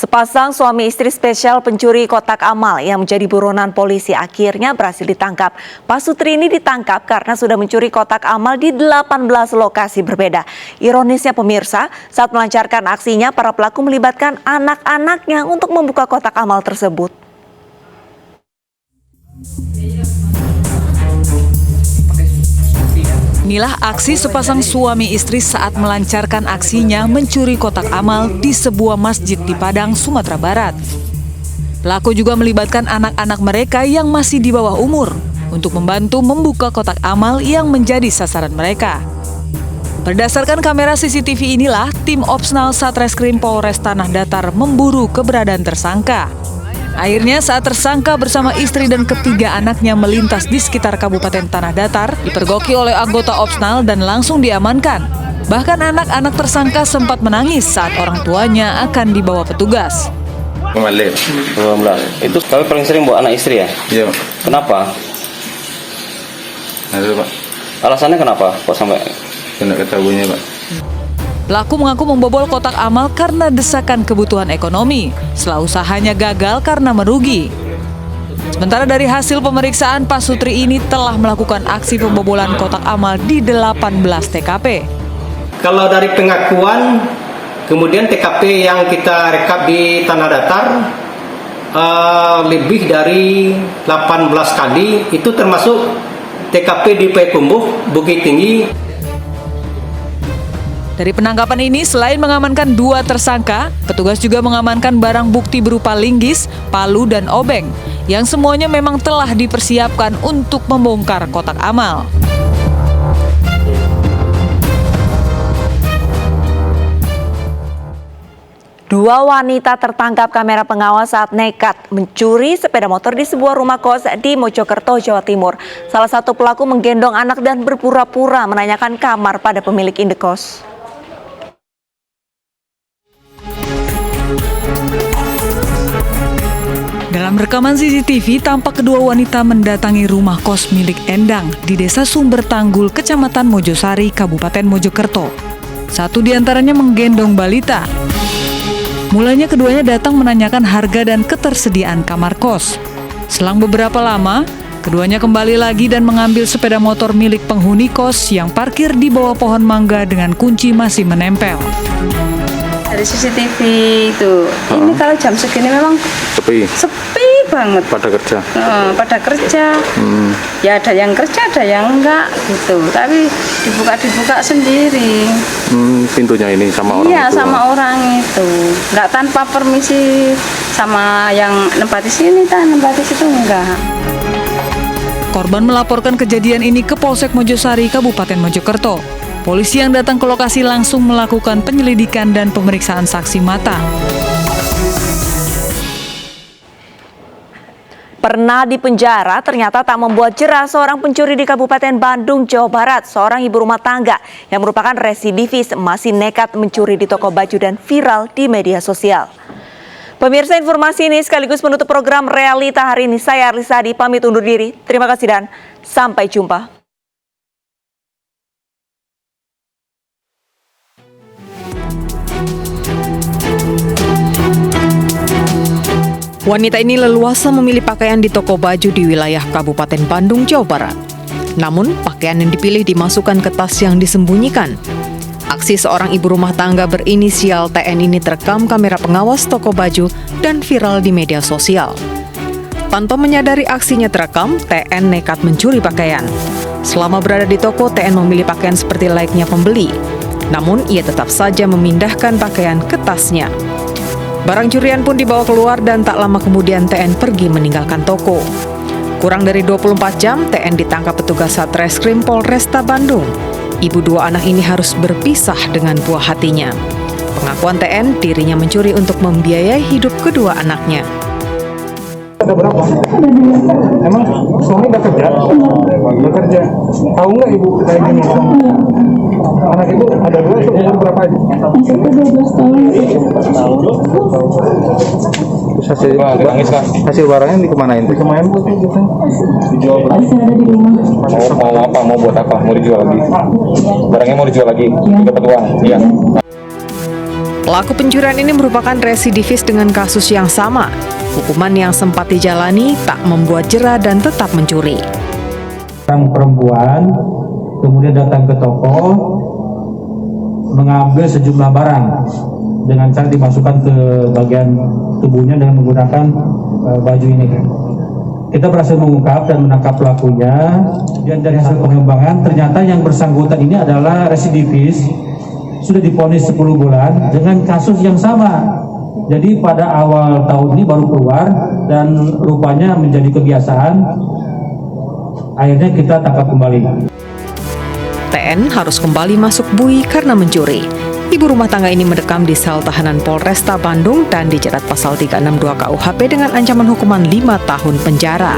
Sepasang suami istri spesial pencuri kotak amal yang menjadi buronan polisi akhirnya berhasil ditangkap. Pak Sutri ini ditangkap karena sudah mencuri kotak amal di 18 lokasi berbeda. Ironisnya pemirsa, saat melancarkan aksinya, para pelaku melibatkan anak-anaknya untuk membuka kotak amal tersebut. Inilah aksi sepasang suami istri saat melancarkan aksinya mencuri kotak amal di sebuah masjid di Padang, Sumatera Barat. Pelaku juga melibatkan anak-anak mereka yang masih di bawah umur untuk membantu membuka kotak amal yang menjadi sasaran mereka. Berdasarkan kamera CCTV inilah, tim Opsnal Satreskrim Polres Tanah Datar memburu keberadaan tersangka. Akhirnya saat tersangka bersama istri dan ketiga anaknya melintas di sekitar Kabupaten Tanah Datar, dipergoki oleh anggota Opsnal dan langsung diamankan. Bahkan anak-anak tersangka sempat menangis saat orang tuanya akan dibawa petugas. Kemarin, itu kami paling sering bawa anak istri ya? Iya. Kenapa? Ada Pak. Alasannya kenapa kok sampai? Kena ketahuinya Pak. Pelaku mengaku membobol kotak amal karena desakan kebutuhan ekonomi, setelah usahanya gagal karena merugi. Sementara dari hasil pemeriksaan, Pak Sutri ini telah melakukan aksi pembobolan kotak amal di 18 TKP. Kalau dari pengakuan, kemudian TKP yang kita rekap di Tanah Datar, lebih dari 18 kali, itu termasuk TKP di Payakumbuh, Bukit Tinggi. Dari penangkapan ini, selain mengamankan 2 tersangka, petugas juga mengamankan barang bukti berupa linggis, palu, dan obeng, yang semuanya memang telah dipersiapkan untuk membongkar kotak amal. Dua wanita tertangkap kamera pengawas saat nekat mencuri sepeda motor di sebuah rumah kos di Mojokerto, Jawa Timur. Salah satu pelaku menggendong anak dan berpura-pura menanyakan kamar pada pemilik indekos. Dalam rekaman CCTV, tampak kedua wanita mendatangi rumah kos milik Endang di Desa Sumber Tanggul, Kecamatan Mojosari, Kabupaten Mojokerto. Satu di antaranya menggendong balita. Mulanya keduanya datang menanyakan harga dan ketersediaan kamar kos. Selang beberapa lama, keduanya kembali lagi dan mengambil sepeda motor milik penghuni kos yang parkir di bawah pohon mangga dengan kunci masih menempel. Dari CCTV itu, ini kalau jam segini memang sepi banget. Pada kerja. Pada kerja, ya ada yang kerja, ada yang enggak gitu. Tapi dibuka sendiri. Pintunya ini sama orang itu? Iya, sama orang itu. Enggak tanpa permisi sama yang nempati sini, nempati situ enggak. Korban melaporkan kejadian ini ke Polsek Mojosari, Kabupaten Mojokerto. Polisi yang datang ke lokasi langsung melakukan penyelidikan dan pemeriksaan saksi mata. Pernah dipenjara, ternyata tak membuat jera seorang pencuri di Kabupaten Bandung, Jawa Barat. Seorang ibu rumah tangga yang merupakan residivis masih nekat mencuri di toko baju dan viral di media sosial. Pemirsa, informasi ini sekaligus menutup program Realita hari ini. Saya Arlisadi pamit undur diri. Terima kasih dan sampai jumpa. Wanita ini leluasa memilih pakaian di toko baju di wilayah Kabupaten Bandung, Jawa Barat. Namun, pakaian yang dipilih dimasukkan ke tas yang disembunyikan. Aksi seorang ibu rumah tangga berinisial TN ini terekam kamera pengawas toko baju dan viral di media sosial. Tanpa menyadari aksinya terekam, TN nekat mencuri pakaian. Selama berada di toko, TN memilih pakaian seperti layaknya pembeli. Namun, ia tetap saja memindahkan pakaian ke tasnya. Barang curian pun dibawa keluar dan tak lama kemudian TN pergi meninggalkan toko. Kurang dari 24 jam, TN ditangkap petugas Satreskrim Polresta Bandung. Ibu 2 anak ini harus berpisah dengan buah hatinya. Pengakuan TN, dirinya mencuri untuk membiayai hidup kedua anaknya. Ada berapa? Emang suami udah kerja? Bekerja. Tahu nggak ibu kayak gini? Anak ibu ada 2 itu umur berapa ibu? Satu 12 tahun. Terus hasil barangnya dikemanain? Dikemanain bu? Dijual berapa? Masih ada di rumah. Mau apa? Mau buat apa? Mau dijual lagi? Barangnya mau dijual lagi? Dapat uang? Iya. Pelaku pencurian ini merupakan residivis dengan kasus yang sama. Hukuman yang sempat dijalani tak membuat jera dan tetap mencuri. Orang perempuan kemudian datang ke toko mengambil sejumlah barang dengan cara dimasukkan ke bagian tubuhnya dengan menggunakan baju ini. Kita berhasil mengungkap dan menangkap pelakunya. Dan dari hasil pengembangan ternyata yang bersangkutan ini adalah residivis, sudah divonis 10 bulan dengan kasus yang sama. Jadi pada awal tahun ini baru keluar dan rupanya menjadi kebiasaan. Akhirnya kita tangkap kembali. TN harus kembali masuk bui karena mencuri. Ibu rumah tangga ini mendekam di sel tahanan Polresta Bandung dan dijerat pasal 362 KUHP dengan ancaman hukuman 5 tahun penjara.